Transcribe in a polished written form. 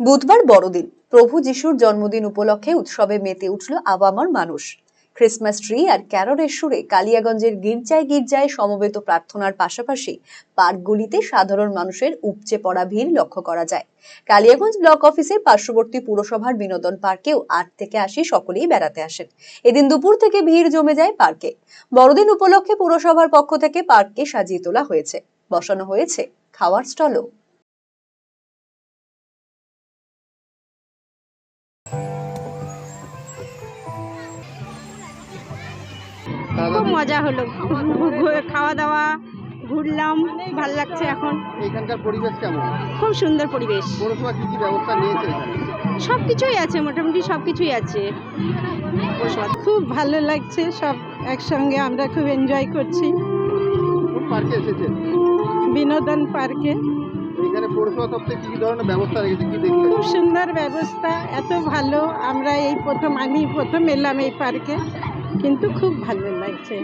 বুধবার বড়দিন, প্রভু যিশুর জন্মদিন উপলক্ষে উৎসবে মেতে উঠল আবামার মানুষ। ক্রিসমাস ট্রি আর ক্যারলের সুরে কালিয়াগঞ্জের গির্জায় গির্জায় সমবেত প্রার্থনার পাশাপাশি পার্কগুলিতে সাধারণ মানুষের উপচে পড়া ভিড় লক্ষ্য করা যায়। কালিয়াগঞ্জ ব্লক অফিসের পার্শ্ববর্তী পুরসভার বিনোদন পার্কেও 8 থেকে 80 সকলেই বেড়াতে আসেন। এদিন দুপুর থেকে ভিড় জমে যায় পার্কে। বড়দিন উপলক্ষে পুরসভার পক্ষ থেকে পার্ককে সাজিয়ে তোলা হয়েছে, বসানো হয়েছে খাওয়ার স্টলও। খুব মজা হলো, খাওয়া দাওয়া ঘুরলাম, ভালো লাগছে। এখন এখানকার পরিবেশ কেমন? খুব সুন্দর পরিবেশ, পৌরসভা কি কি ব্যবস্থা নিয়েছে এখানে? সবকিছুই আছে, মোটামুটি সবকিছুই আছে। খুব ভালো লাগছে, সব একসঙ্গে আমরা খুব এনজয় করছি। কোন পার্কে এসেছেন? বিনোদন পার্কে। এখানে পৌরসভা তরফে কি কি ধরনের ব্যবস্থা রেখেছে, কি দেখলেন? খুব সুন্দর ব্যবস্থা, এত ভালো। আমি প্রথম এলাম এই পার্কে, কিন্তু খুব ভালো লাগছে।